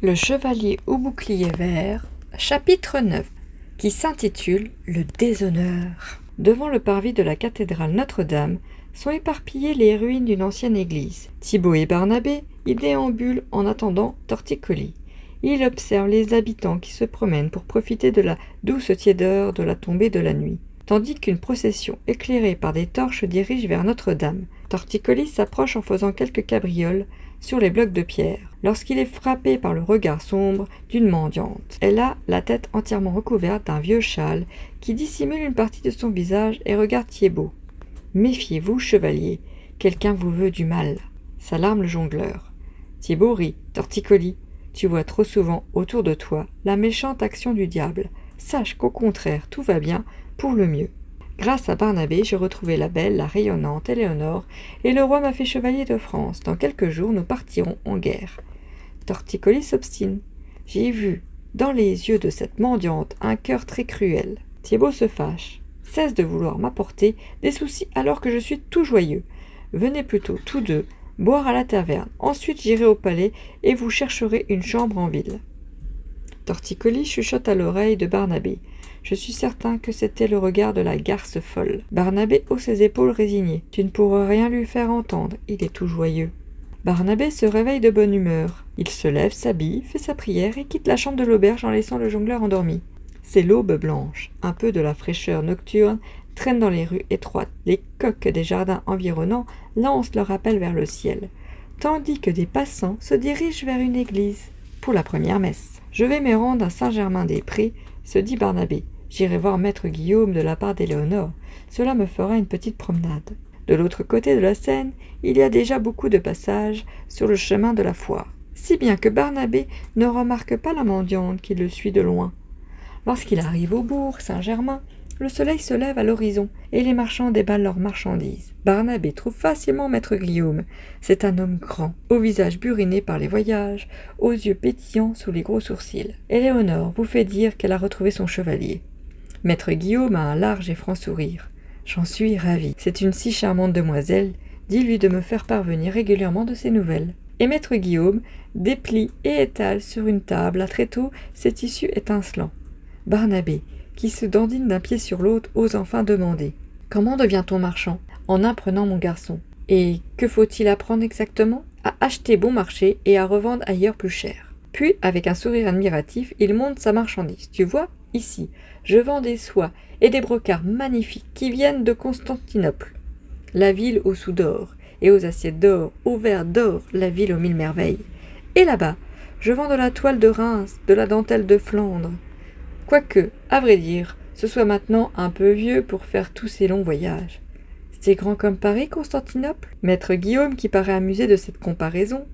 Le chevalier au bouclier vert, chapitre 9, qui s'intitule « Le déshonneur ». Devant le parvis de la cathédrale Notre-Dame sont éparpillées les ruines d'une ancienne église. Thibaut et Barnabé y déambulent en attendant Torticolis. Il observe les habitants qui se promènent pour profiter de la douce tiédeur de la tombée de la nuit, tandis qu'une procession éclairée par des torches dirige vers Notre-Dame. Torticolis s'approche en faisant quelques cabrioles sur les blocs de pierre, lorsqu'il est frappé par le regard sombre d'une mendiante. Elle a la tête entièrement recouverte d'un vieux châle qui dissimule une partie de son visage et regarde Thibaut. « Méfiez-vous, chevalier, quelqu'un vous veut du mal », s'alarme le jongleur. Thibaut rit. « Torticolis, tu vois trop souvent autour de toi la méchante action du diable. Sache qu'au contraire, tout va bien pour le mieux. Grâce à Barnabé, j'ai retrouvé la belle, la rayonnante Éléonore, et le roi m'a fait chevalier de France. Dans quelques jours, nous partirons en guerre. » Torticolis s'obstine. « J'ai vu dans les yeux de cette mendiante un cœur très cruel. » Thibaut se fâche. « Cesse de vouloir m'apporter des soucis alors que je suis tout joyeux. Venez plutôt, tous deux, boire à la taverne. Ensuite, j'irai au palais et vous chercherez une chambre en ville. » Torticolis chuchote à l'oreille de Barnabé. Je suis certain que c'était le regard de la garce folle. Barnabé hausse ses épaules résigné. Tu ne pourras rien lui faire entendre, il est tout joyeux. Barnabé se réveille de bonne humeur. Il se lève, s'habille, fait sa prière et quitte la chambre de l'auberge en laissant le jongleur endormi. C'est l'aube blanche. Un peu de la fraîcheur nocturne traîne dans les rues étroites. Les coqs des jardins environnants lancent leur appel vers le ciel, tandis que des passants se dirigent vers une église pour la première messe. Je vais me rendre à Saint-Germain-des-Prés, se dit Barnabé. J'irai voir maître Guillaume de la part d'Éléonore. Cela me fera une petite promenade. De l'autre côté de la Seine, il y a déjà beaucoup de passages sur le chemin de la foire, si bien que Barnabé ne remarque pas la mendiante qui le suit de loin. Lorsqu'il arrive au bourg Saint-Germain, le soleil se lève à l'horizon et les marchands déballent leurs marchandises. Barnabé trouve facilement maître Guillaume. C'est un homme grand, au visage buriné par les voyages, aux yeux pétillants sous les gros sourcils. Éléonore vous fait dire qu'elle a retrouvé son chevalier. Maître Guillaume a un large et franc sourire. J'en suis ravi. C'est une si charmante demoiselle. Dis-lui de me faire parvenir régulièrement de ses nouvelles. Et maître Guillaume déplie et étale sur une table à tréteaux ses tissus étincelants. Barnabé, qui se dandine d'un pied sur l'autre, ose enfin demander. « Comment devient-on marchand ?»« En apprenant, mon garçon. »« Et que faut-il apprendre exactement ?»« À acheter bon marché et à revendre ailleurs plus cher. » Puis, avec un sourire admiratif, il montre sa marchandise. « Tu vois, ici, je vends des soies et des brocarts magnifiques qui viennent de Constantinople, la ville aux sous d'or, et aux assiettes d'or, aux verres d'or, la ville aux mille merveilles. Et là-bas, je vends de la toile de Reims, de la dentelle de Flandre. Quoique, à vrai dire, ce soit maintenant un peu vieux pour faire tous ces longs voyages. C'est grand comme Paris, Constantinople ? Maître Guillaume, qui paraît amusé de cette comparaison.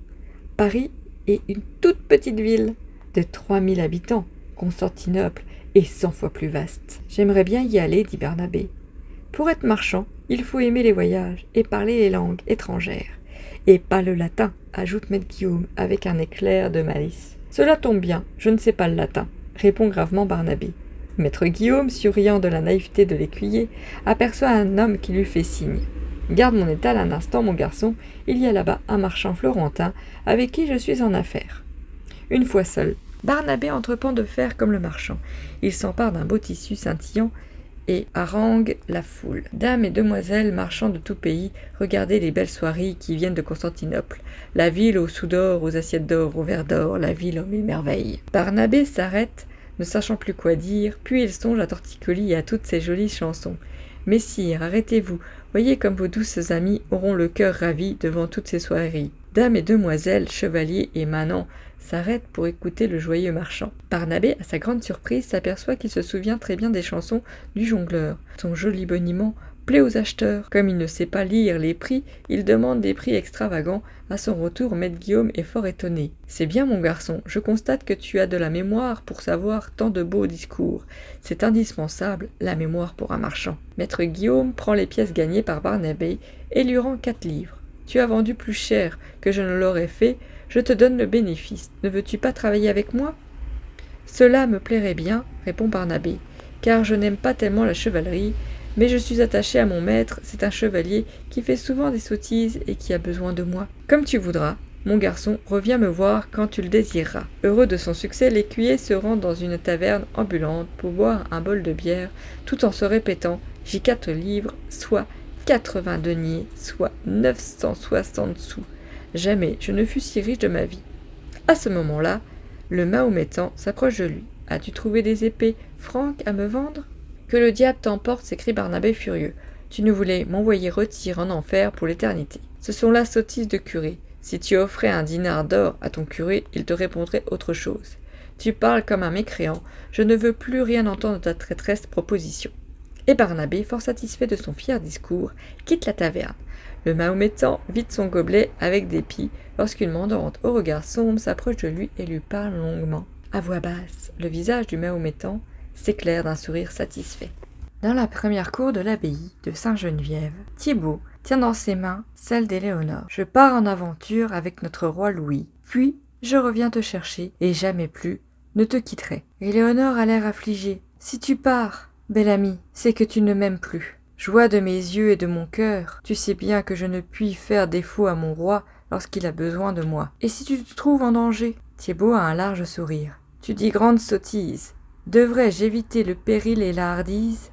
Paris est une toute petite ville de 3000 habitants. Constantinople est 100 fois plus vaste. J'aimerais bien y aller, dit Barnabé. Pour être marchand, il faut aimer les voyages et parler les langues étrangères. Et pas le latin, ajoute maître Guillaume avec un éclair de malice. Cela tombe bien, je ne sais pas le latin, répond gravement Barnabé. Maître Guillaume, souriant de la naïveté de l'écuyer, aperçoit un homme qui lui fait signe. « Garde mon étal un instant, mon garçon, il y a là-bas un marchand florentin avec qui je suis en affaires. » Une fois seul, Barnabé entreprend de faire comme le marchand. Il s'empare d'un beau tissu scintillant et harangue la foule. Dames et demoiselles marchands de tout pays, regardez les belles soieries qui viennent de Constantinople. La ville aux sous d'or, aux assiettes d'or, aux verres d'or, la ville aux mille merveilles. Barnabé s'arrête, ne sachant plus quoi dire, puis il songe à Torticolis et à toutes ces jolies chansons. « Messire, arrêtez-vous, voyez comme vos douces amies auront le cœur ravi devant toutes ces soieries. » Dames et demoiselles, chevaliers et manants s'arrêtent pour écouter le joyeux marchand. Barnabé, à sa grande surprise, s'aperçoit qu'il se souvient très bien des chansons du jongleur. Son joli boniment plaît aux acheteurs. Comme il ne sait pas lire les prix, il demande des prix extravagants. À son retour, maître Guillaume est fort étonné. « C'est bien, mon garçon, je constate que tu as de la mémoire pour savoir tant de beaux discours. C'est indispensable, la mémoire pour un marchand. » Maître Guillaume prend les pièces gagnées par Barnabé et lui rend 4 livres. « Tu as vendu plus cher que je ne l'aurais fait, je te donne le bénéfice. Ne veux-tu pas travailler avec moi ?»« Cela me plairait bien, répond Barnabé, car je n'aime pas tellement la chevalerie, mais je suis attaché à mon maître, c'est un chevalier qui fait souvent des sottises et qui a besoin de moi. »« Comme tu voudras, mon garçon, reviens me voir quand tu le désireras. » Heureux de son succès, l'écuyer se rend dans une taverne ambulante pour boire un bol de bière, tout en se répétant « J'ai 4 livres, soit 80 deniers, soit 960 sous. Jamais je ne fus si riche de ma vie. » À ce moment-là, le Mahométan s'approche de lui. « As-tu trouvé des épées franques à me vendre ?»« Que le diable t'emporte, s'écrie Barnabé furieux. Tu ne voulais m'envoyer rôtir en enfer pour l'éternité. Ce sont là sottises de curé. Si tu offrais un dinar d'or à ton curé, il te répondrait autre chose. Tu parles comme un mécréant, je ne veux plus rien entendre de ta traîtresse proposition. » Et Barnabé, fort satisfait de son fier discours, quitte la taverne. Le Mahométan vide son gobelet avec dépit lorsqu'une mandante au regard sombre s'approche de lui et lui parle longuement. À voix basse, le visage du Mahométan s'éclaire d'un sourire satisfait. Dans la première cour de l'abbaye de Sainte-Geneviève, Thibaut tient dans ses mains celle d'Éléonore. « Je pars en aventure avec notre roi Louis, puis je reviens te chercher, et jamais plus ne te quitterai. » Éléonore a l'air affligée. « Si tu pars, bel ami, c'est que tu ne m'aimes plus. Joie de mes yeux et de mon cœur, tu sais bien que je ne puis faire défaut à mon roi lorsqu'il a besoin de moi. Et si tu te trouves en danger ?» Thibaut a un large sourire. « Tu dis grande sottise. Devrais-je éviter le péril et la hardise ?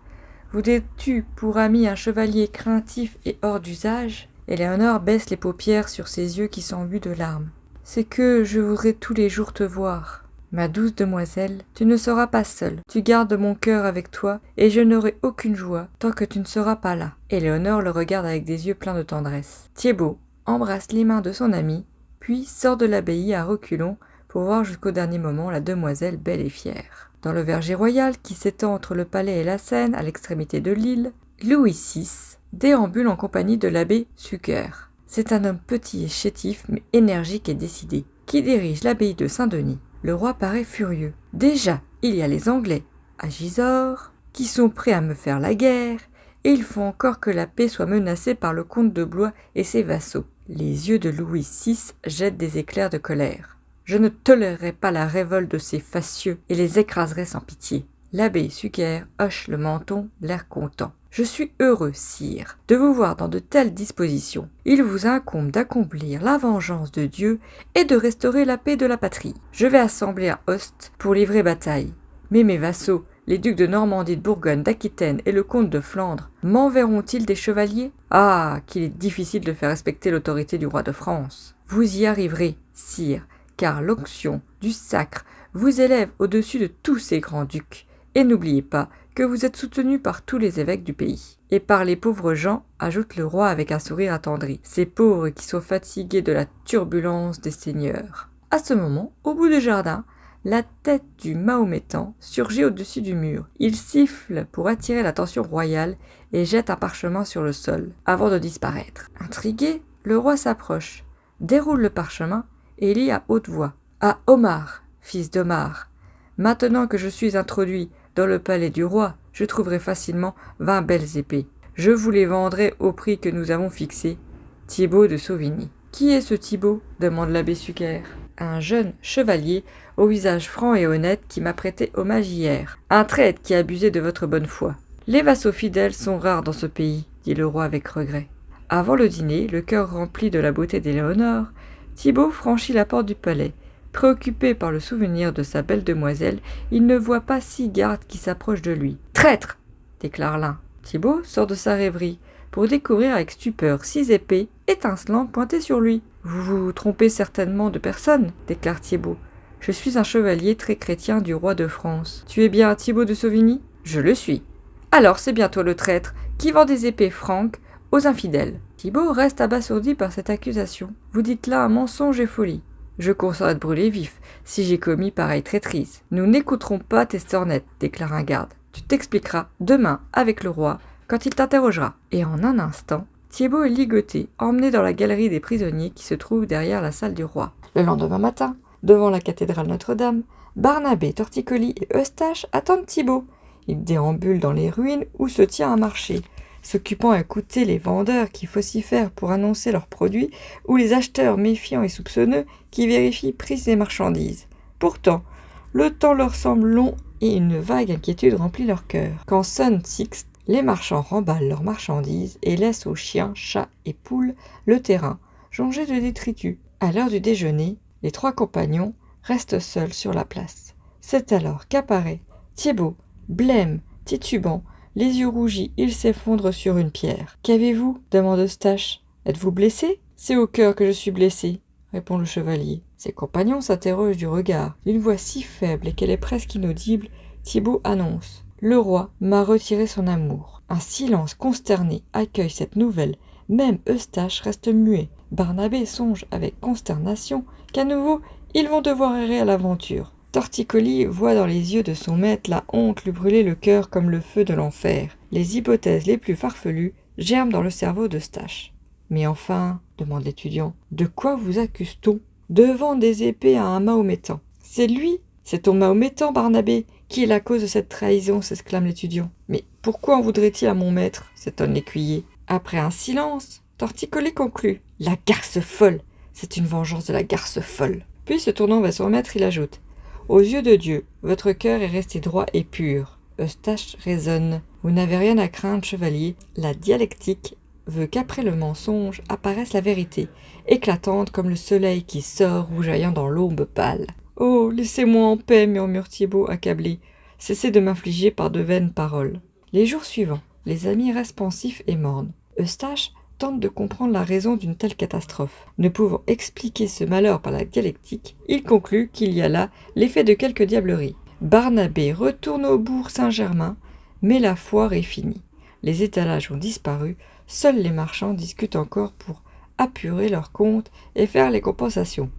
Voudrais-tu pour ami un chevalier craintif et hors d'usage ?» Éléonore baisse les paupières sur ses yeux qui s'embuent de larmes. « C'est que je voudrais tous les jours te voir. Ma douce demoiselle, tu ne seras pas seule. Tu gardes mon cœur avec toi, et je n'aurai aucune joie tant que tu ne seras pas là. » Éléonore le regarde avec des yeux pleins de tendresse. Thibaut embrasse les mains de son ami, puis sort de l'abbaye à reculons pour voir jusqu'au dernier moment la demoiselle belle et fière. Dans le verger royal qui s'étend entre le palais et la Seine, à l'extrémité de l'île, Louis VI déambule en compagnie de l'abbé Sucker. C'est un homme petit et chétif, mais énergique et décidé, qui dirige l'abbaye de Saint-Denis. Le roi paraît furieux. Déjà, il y a les Anglais, à Gisors, qui sont prêts à me faire la guerre, et il faut encore que la paix soit menacée par le comte de Blois et ses vassaux. Les yeux de Louis VI jettent des éclairs de colère. Je ne tolérerai pas la révolte de ces facieux et les écraserai sans pitié. L'abbé Sucker hoche le menton, l'air content. Je suis heureux, sire, de vous voir dans de telles dispositions. Il vous incombe d'accomplir la vengeance de Dieu et de restaurer la paix de la patrie. Je vais assembler à Host pour livrer bataille. Mais mes vassaux, les ducs de Normandie, de Bourgogne, d'Aquitaine et le comte de Flandre, m'enverront-ils des chevaliers ? Ah, qu'il est difficile de faire respecter l'autorité du roi de France. Vous y arriverez, sire, car l'onction du sacre vous élève au-dessus de tous ces grands-ducs. Et n'oubliez pas que vous êtes soutenu par tous les évêques du pays. Et par les pauvres gens, ajoute le roi avec un sourire attendri, ces pauvres qui sont fatigués de la turbulence des seigneurs. À ce moment, au bout du jardin, la tête du Mahométan surgit au-dessus du mur. Il siffle pour attirer l'attention royale et jette un parchemin sur le sol, avant de disparaître. Intrigué, le roi s'approche, déroule le parchemin et lit à haute voix. « À Omar, fils d'Omar, maintenant que je suis introduit dans le palais du roi, je trouverai facilement 20 belles épées. Je vous les vendrai au prix que nous avons fixé. Thibaut de Sauvigny. » « Qui est ce Thibaut ?» demande l'abbé Sucker. « Un jeune chevalier au visage franc et honnête qui m'a prêté hommage hier. Un traître qui a abusé de votre bonne foi. Les vassaux fidèles sont rares dans ce pays, dit le roi avec regret. » Avant le dîner, le cœur rempli de la beauté d'Éléonore, Thibaut franchit la porte du palais. Préoccupé par le souvenir de sa belle demoiselle, il ne voit pas 6 gardes qui s'approchent de lui. « Traître !» déclare l'un. Thibaut sort de sa rêverie pour découvrir avec stupeur 6 épées étincelantes pointées sur lui. « Vous vous trompez certainement de personne, déclare Thibaut. « Je suis un chevalier très chrétien du roi de France. Tu es bien Thibaut de Sauvigny ?»« Je le suis. »« Alors c'est bien toi le traître qui vend des épées franques aux infidèles. » Thibaut reste abasourdi par cette accusation. « Vous dites là un mensonge et folie. Je consens à te brûler vif si j'ai commis pareille traîtrise. Nous n'écouterons pas tes sornettes, déclare un garde. Tu t'expliqueras demain avec le roi quand il t'interrogera. » Et en un instant, Thibaut est ligoté, emmené dans la galerie des prisonniers qui se trouve derrière la salle du roi. Le lendemain matin, devant la cathédrale Notre-Dame, Barnabé, Torticolis et Eustache attendent Thibaut. Il déambule dans les ruines où se tient un marché, s'occupant à écouter les vendeurs qui vocifèrent pour annoncer leurs produits ou les acheteurs méfiants et soupçonneux qui vérifient prix des marchandises. Pourtant, le temps leur semble long et une vague inquiétude remplit leur cœur. Quand sonne Sixte, les marchands remballent leurs marchandises et laissent aux chiens, chats et poules le terrain, jonché de détritus. À l'heure du déjeuner, les 3 compagnons restent seuls sur la place. C'est alors qu'apparaît Thibaut, blême, titubant, les yeux rougis, il s'effondre sur une pierre. « Qu'avez-vous » demande Eustache. « Êtes-vous blessé ?»« C'est au cœur que je suis blessé, » répond le chevalier. Ses compagnons s'interrogent du regard. D'une voix si faible et qu'elle est presque inaudible, Thibaut annonce « Le roi m'a retiré son amour. » Un silence consterné accueille cette nouvelle. Même Eustache reste muet. Barnabé songe avec consternation qu'à nouveau ils vont devoir errer à l'aventure. Torticolis voit dans les yeux de son maître la honte lui brûler le cœur comme le feu de l'enfer. Les hypothèses les plus farfelues germent dans le cerveau d'Eustache. « Mais enfin, demande l'étudiant, de quoi vous accuse-t-on ? De vendre des épées à un mahométan. C'est lui, c'est ton mahométan, Barnabé, qui est la cause de cette trahison, s'exclame l'étudiant. Mais pourquoi en voudrait-il à mon maître, s'étonne l'écuyer. Après un silence, Torticolis conclut. La garce folle, c'est une vengeance de la garce folle. Puis se tournant vers son maître, il ajoute. Aux yeux de Dieu, votre cœur est resté droit et pur. Eustache raisonne. Vous n'avez rien à craindre, chevalier. La dialectique veut qu'après le mensonge apparaisse la vérité, éclatante comme le soleil qui sort rougeoyant dans l'aube pâle. « Oh, laissez-moi en paix, murmure Thibaut accablé. Cessez de m'infliger par de vaines paroles. » Les jours suivants, les amis restent pensifs et mornes. Eustache tente de comprendre la raison d'une telle catastrophe. Ne pouvant expliquer ce malheur par la dialectique, il conclut qu'il y a là l'effet de quelque diablerie. Barnabé retourne au bourg Saint-Germain, mais la foire est finie. Les étalages ont disparu, seuls les marchands discutent encore pour apurer leurs comptes et faire les compensations.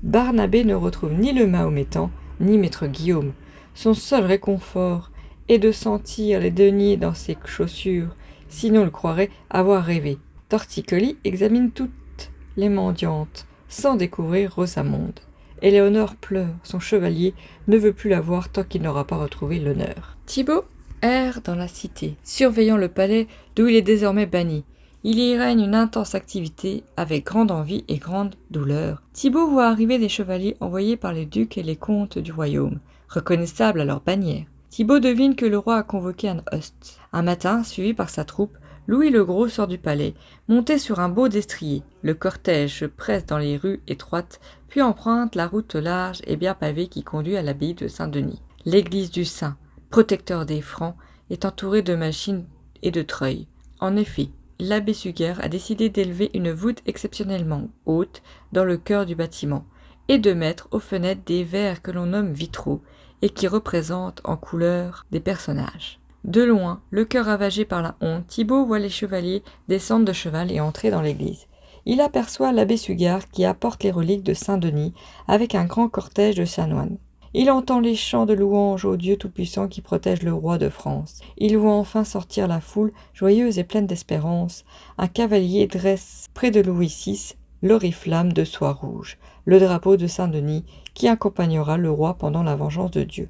Barnabé ne retrouve ni le mahométan, ni maître Guillaume. Son seul réconfort est de sentir les deniers dans ses chaussures, sinon on le croirait avoir rêvé. Torticolis examine toutes les mendiantes, sans découvrir Rosamonde. Éléonore pleure, son chevalier ne veut plus la voir tant qu'il n'aura pas retrouvé l'honneur. Thibaut erre dans la cité, surveillant le palais d'où il est désormais banni. Il y règne une intense activité, avec grande envie et grande douleur. Thibaut voit arriver des chevaliers envoyés par les ducs et les comtes du royaume, reconnaissables à leur bannière. Thibaut devine que le roi a convoqué un host. Un matin, suivi par sa troupe, Louis le Gros sort du palais, monté sur un beau destrier. Le cortège se presse dans les rues étroites, puis emprunte la route large et bien pavée qui conduit à l'abbaye de Saint-Denis. L'église du Saint, protecteur des Francs, est entourée de machines et de treuils. En effet, l'abbé Suger a décidé d'élever une voûte exceptionnellement haute dans le cœur du bâtiment, et de mettre aux fenêtres des verres que l'on nomme vitraux, et qui représentent en couleur des personnages. De loin, le cœur ravagé par la honte, Thibaut voit les chevaliers descendre de cheval et entrer dans l'église. Il aperçoit l'abbé Suger qui apporte les reliques de Saint-Denis avec un grand cortège de chanoines. Il entend les chants de louange au Dieu Tout-Puissant qui protège le roi de France. Il voit enfin sortir la foule, joyeuse et pleine d'espérance. Un cavalier dresse près de Louis VI l'oriflamme de soie rouge, le drapeau de Saint-Denis qui accompagnera le roi pendant la vengeance de Dieu.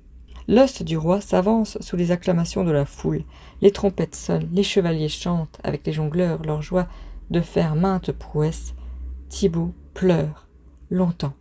L'os du roi s'avance sous les acclamations de la foule. Les trompettes sonnent, les chevaliers chantent avec les jongleurs leur joie de faire maintes prouesses. Thibaut pleure longtemps.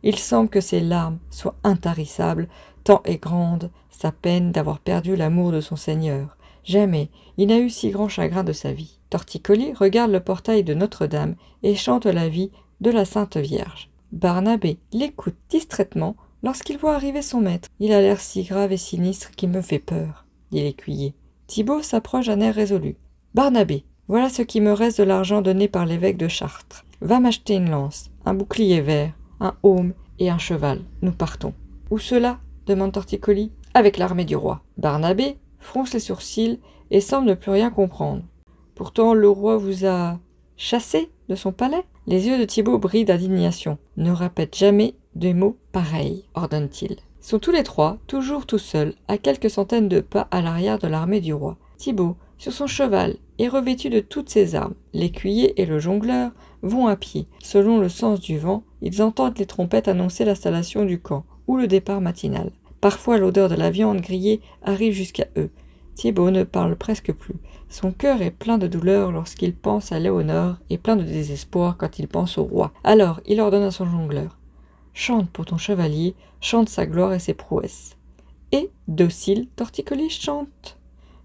Il semble que ses larmes soient intarissables, tant est grande sa peine d'avoir perdu l'amour de son Seigneur. Jamais il n'a eu si grand chagrin de sa vie. Torticolis regarde le portail de Notre-Dame et chante la vie de la Sainte Vierge. Barnabé l'écoute distraitement lorsqu'il voit arriver son maître. « Il a l'air si grave et sinistre qu'il me fait peur, » dit l'écuyer. Thibaut s'approche d'un air résolu. « Barnabé, voilà ce qui me reste de l'argent donné par l'évêque de Chartres. Va m'acheter une lance, un bouclier vert, un aume et un cheval. Nous partons. »« Où cela ?» demande Torticolis. « Avec l'armée du roi. » Barnabé fronce les sourcils et semble ne plus rien comprendre. « Pourtant le roi vous a chassé de son palais ?» Les yeux de Thibaut brillent d'indignation. « Ne répète jamais des mots pareils, ordonne-t-il. » Ils sont tous les trois, toujours tout seuls, à quelques centaines de pas à l'arrière de l'armée du roi. Thibaut, sur son cheval, est revêtu de toutes ses armes. L'écuyer et le jongleur vont à pied. Selon le sens du vent, ils entendent les trompettes annoncer l'installation du camp ou le départ matinal. Parfois l'odeur de la viande grillée arrive jusqu'à eux. Thibaut ne parle presque plus. Son cœur est plein de douleur lorsqu'il pense à Léonore et plein de désespoir quand il pense au roi. Alors il ordonne à son jongleur. Chante pour ton chevalier, chante sa gloire et ses prouesses. Et, docile, Torticolis chante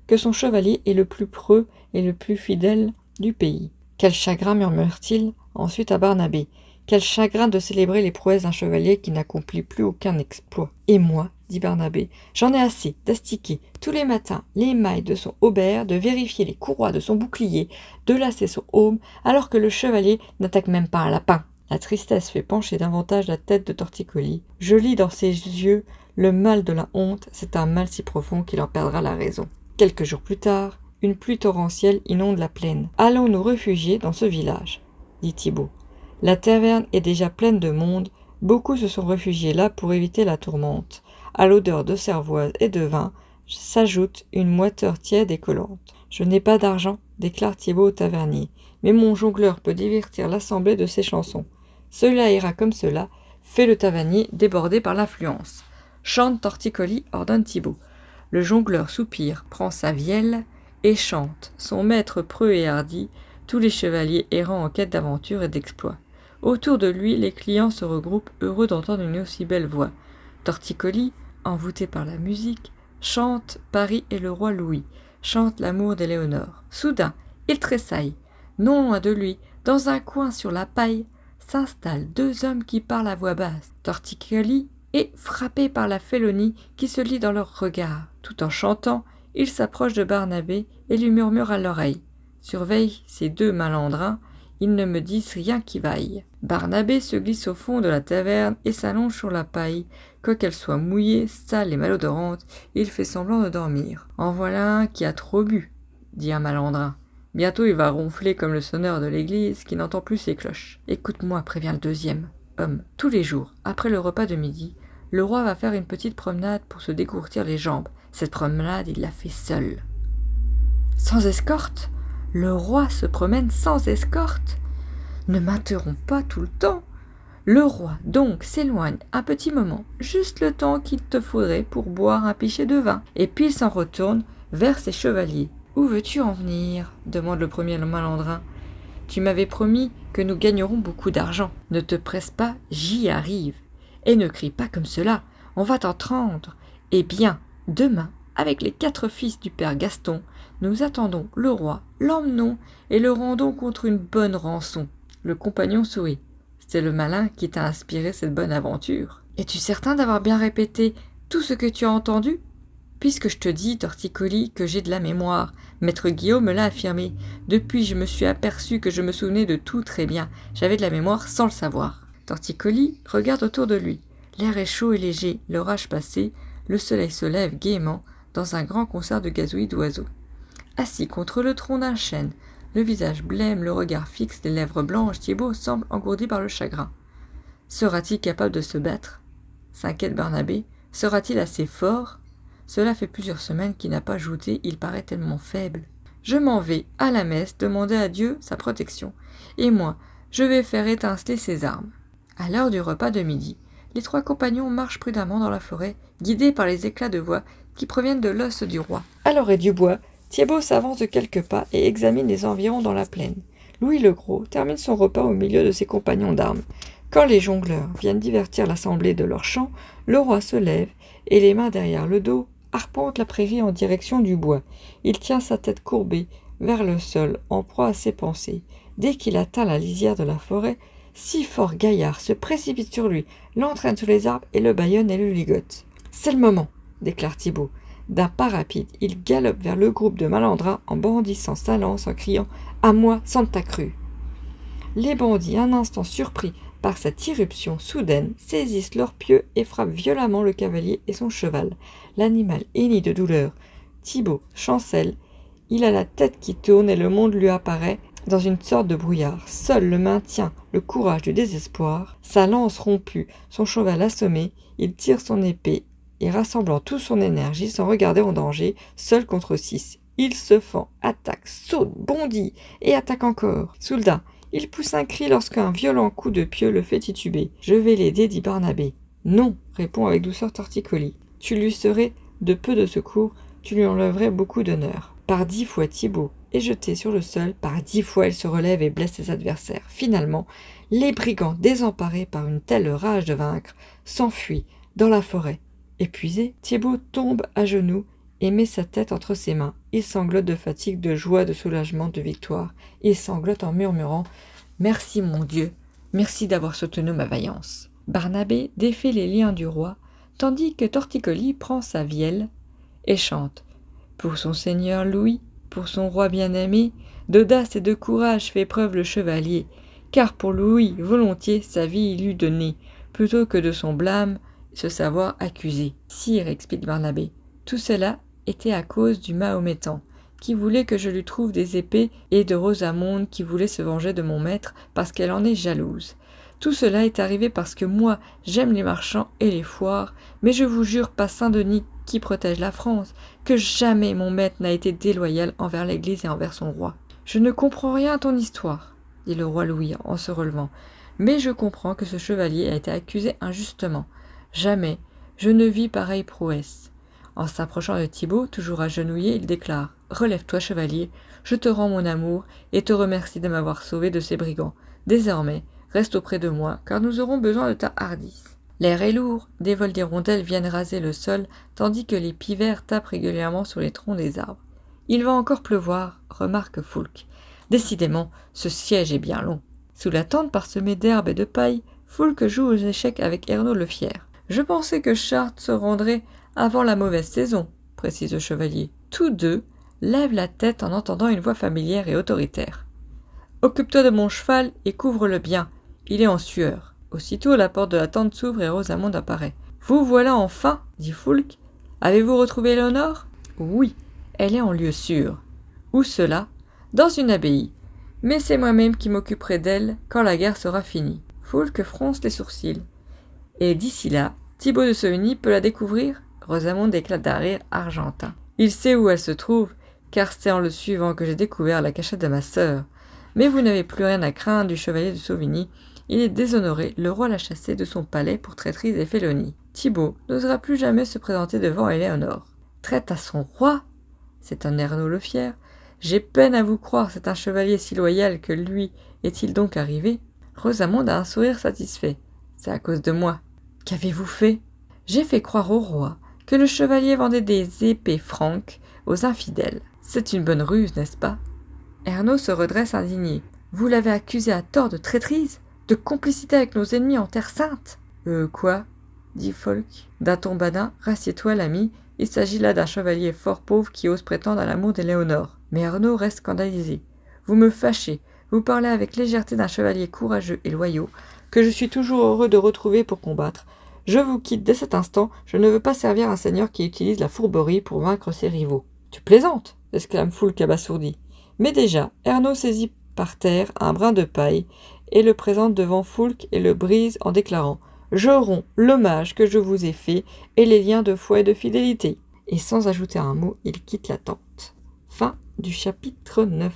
que son chevalier est le plus preux et le plus fidèle du pays. Quel chagrin, murmure-t-il ensuite à Barnabé, Quel chagrin de célébrer les prouesses d'un chevalier qui n'accomplit plus aucun exploit. Et moi, dit Barnabé, j'en ai assez d'astiquer tous les matins les mailles de son haubert, de vérifier les courroies de son bouclier, de lasser son aume, alors que le chevalier n'attaque même pas un lapin. La tristesse fait pencher davantage la tête de Torticolis. Je lis dans ses yeux le mal de la honte, c'est un mal si profond qu'il en perdra la raison. Quelques jours plus tard, une pluie torrentielle inonde la plaine. « Allons nous réfugier dans ce village, » dit Thibaut. « La taverne est déjà pleine de monde, beaucoup se sont réfugiés là pour éviter la tourmente. À l'odeur de cervoise et de vin s'ajoute une moiteur tiède et collante. Je n'ai pas d'argent, déclare Thibaut au tavernier, mais mon jongleur peut divertir l'assemblée de ses chansons. Cela ira comme cela, fait le tavernier débordé par l'affluence. Chante Torticolis, ordonne Thibaut. Le jongleur soupire, prend sa vielle et chante, son maître preux et hardi, tous les chevaliers errant en quête d'aventure et d'exploit. Autour de lui, les clients se regroupent, heureux d'entendre une aussi belle voix. Torticolis, envoûté par la musique, chante Paris et le roi Louis, chante l'amour d'Éléonore. Soudain, il tressaille. Non loin de lui, dans un coin sur la paille, s'installent deux hommes qui parlent à voix basse. Torticolis est frappé par la félonie qui se lit dans leurs regards. Tout en chantant, il s'approche de Barnabé et lui murmure à l'oreille. Surveille ces deux malandrins, ils ne me disent rien qui vaille. Barnabé se glisse au fond de la taverne et s'allonge sur la paille. Quoiqu'elle soit mouillée, sale et malodorante, il fait semblant de dormir. « En voilà un qui a trop bu, » dit un malandrin. « Bientôt il va ronfler comme le sonneur de l'église qui n'entend plus ses cloches. »« Écoute-moi, prévient le deuxième homme. Tous les jours, après le repas de midi, le roi va faire une petite promenade pour se dégourdir les jambes. Cette promenade, il la fait seul. »« Sans escorte ? Le roi se promène sans escorte ? Ne m'interromps pas tout le temps. Le roi, donc, s'éloigne un petit moment, juste le temps qu'il te faudrait pour boire un pichet de vin, et puis il s'en retourne vers ses chevaliers. « Où veux-tu en venir ?» demande le premier malandrin. « Tu m'avais promis que nous gagnerons beaucoup d'argent. Ne te presse pas, j'y arrive. Et ne crie pas comme cela, on va t'entendre. Eh bien, demain, avec les 4 fils du père Gaston, nous attendons le roi, l'emmenons et le rendons contre une bonne rançon. » Le compagnon sourit. « C'est le malin qui t'a inspiré cette bonne aventure. Es-tu certain d'avoir bien répété tout ce que tu as entendu ? Puisque je te dis, Torticolis, que j'ai de la mémoire, maître Guillaume me l'a affirmé. Depuis, je me suis aperçu que je me souvenais de tout très bien. J'avais de la mémoire sans le savoir. » Torticolis regarde autour de lui. L'air est chaud et léger, l'orage passé, le soleil se lève gaiement dans un grand concert de gazouillis d'oiseaux. Assis contre le tronc d'un chêne, le visage blême, le regard fixe, les lèvres blanches, Thibaut semble engourdi par le chagrin. Sera-t-il capable de se battre ? S'inquiète Barnabé. Sera-t-il assez fort ? Cela fait plusieurs semaines qu'il n'a pas jouté, il paraît tellement faible. Je m'en vais à la messe demander à Dieu sa protection. Et moi, je vais faire étinceler ses armes. À l'heure du repas de midi, les 3 compagnons marchent prudemment dans la forêt, guidés par les éclats de voix qui proviennent de l'os du roi. À l'orée du bois, Thibaut s'avance de quelques pas et examine les environs dans la plaine. Louis le Gros termine son repas au milieu de ses compagnons d'armes. Quand les jongleurs viennent divertir l'assemblée de leur chant, le roi se lève et, les mains derrière le dos, arpente la prairie en direction du bois. Il tient sa tête courbée vers le sol, en proie à ses pensées. Dès qu'il atteint la lisière de la forêt, 6 forts gaillards se précipitent sur lui, l'entraînent sous les arbres et le bâillonnent et le ligotent. « C'est le moment !» déclare Thibaut. D'un pas rapide, il galope vers le groupe de malandrins en brandissant sa lance, en criant « À moi, Santa Cruz !» Les bandits, un instant surpris par cette irruption soudaine, saisissent leurs pieux et frappent violemment le cavalier et son cheval. L'animal hennit de douleur. Thibaut chancelle. Il a la tête qui tourne et le monde lui apparaît dans une sorte de brouillard. Seul le maintien, le courage du désespoir. Sa lance rompue, son cheval assommé, il tire son épée et, rassemblant toute son énergie sans regarder en danger, seul contre 6. Il se fend, attaque, saute, bondit et attaque encore. Soudain, il pousse un cri lorsqu'un violent coup de pieu le fait tituber. « Je vais l'aider, dit Barnabé. »« Non, répond avec douceur Torticolis. Tu lui serais de peu de secours, tu lui enlèverais beaucoup d'honneur. » Par 10 fois Thibaut est jeté sur le sol, par 10 fois il se relève et blesse ses adversaires. Finalement, les brigands, désemparés par une telle rage de vaincre, s'enfuient dans la forêt. Épuisé, Thibaut tombe à genoux et met sa tête entre ses mains. Il sanglote de fatigue, de joie, de soulagement, de victoire. Il sanglote en murmurant « Merci mon Dieu, Merci d'avoir soutenu ma vaillance. » Barnabé défait les liens du roi, tandis que Torticolis prend sa vielle et chante « Pour son seigneur Louis, pour son roi bien-aimé, d'audace et de courage fait preuve le chevalier, car pour Louis volontiers sa vie il eût donnée, plutôt que de son blâme se savoir accusé. »« Sire, explique Barnabé, tout cela était à cause du Mahométan, qui voulait que je lui trouve des épées, et de Rosamonde qui voulait se venger de mon maître parce qu'elle en est jalouse. Tout cela est arrivé parce que moi, j'aime les marchands et les foires, mais je vous jure par Saint-Denis qui protège la France, que jamais mon maître n'a été déloyal envers l'Église et envers son roi. »« Je ne comprends rien à ton histoire, dit le roi Louis en se relevant, mais je comprends que ce chevalier a été accusé injustement. Jamais je ne vis pareille prouesse. » En s'approchant de Thibaut, toujours agenouillé, il déclare « Relève-toi, chevalier, je te rends mon amour et te remercie de m'avoir sauvé de ces brigands. Désormais, reste auprès de moi, car nous aurons besoin de ta hardisse. » L'air est lourd, des vols d'hirondelles viennent raser le sol, tandis que les pivers tapent régulièrement sur les troncs des arbres. « Il va encore pleuvoir, » remarque Foulques. « Décidément, ce siège est bien long. » Sous la tente parsemée d'herbe et de paille, Foulques joue aux échecs avec Ernaud le Fier. « Je pensais que Chartres se rendrait avant la mauvaise saison, » précise le chevalier. Tous deux lèvent la tête en entendant une voix familière et autoritaire. « Occupe-toi de mon cheval et couvre-le bien, il est en sueur. » Aussitôt la porte de la tente s'ouvre et Rosamonde apparaît. « Vous voilà enfin, dit Foulques. Avez-vous retrouvé Éléonore ? » Oui, elle est en lieu sûr. Où cela ? Dans une abbaye. Mais c'est moi-même qui m'occuperai d'elle quand la guerre sera finie. Foulques fronce les sourcils. Et d'ici là, Thibaut de Sevigny peut la découvrir ? Rosamonde éclate d'un rire argentin. Il sait où elle se trouve, car c'est en le suivant que j'ai découvert la cachette de ma sœur. Mais vous n'avez plus rien à craindre du chevalier de Sauvigny. Il est déshonoré, le roi l'a chassé de son palais pour traîtrise et félonie. Thibaut n'osera plus jamais se présenter devant Éléonore. Traite à son roi ? C'est un Ernaud le Fier. J'ai peine à vous croire, c'est un chevalier si loyal que lui est-il donc arrivé ? Rosamonde a un sourire satisfait. C'est à cause de moi. Qu'avez-vous fait ? J'ai fait croire au roi que le chevalier vendait des épées franques aux infidèles. C'est une bonne ruse, n'est-ce pas ? Ernaud se redresse indigné. Vous l'avez accusé à tort de traîtrise ? De complicité avec nos ennemis en terre sainte ? Quoi ? Dit Foulques. D'un ton badin, rassieds-toi, l'ami. Il s'agit là d'un chevalier fort pauvre qui ose prétendre à l'amour d'Éléonore. Mais Ernaud reste scandalisé. Vous me fâchez. Vous parlez avec légèreté d'un chevalier courageux et loyaux, que je suis toujours heureux de retrouver pour combattre. Je vous quitte dès cet instant, je ne veux pas servir un seigneur qui utilise la fourberie pour vaincre ses rivaux. Tu plaisantes, exclame Foulques abasourdi. Mais déjà, Ernaud saisit par terre un brin de paille et le présente devant Foulques et le brise en déclarant « Je romps l'hommage que je vous ai fait et les liens de foi et de fidélité. » Et sans ajouter un mot, il quitte la tente. Fin du chapitre 9.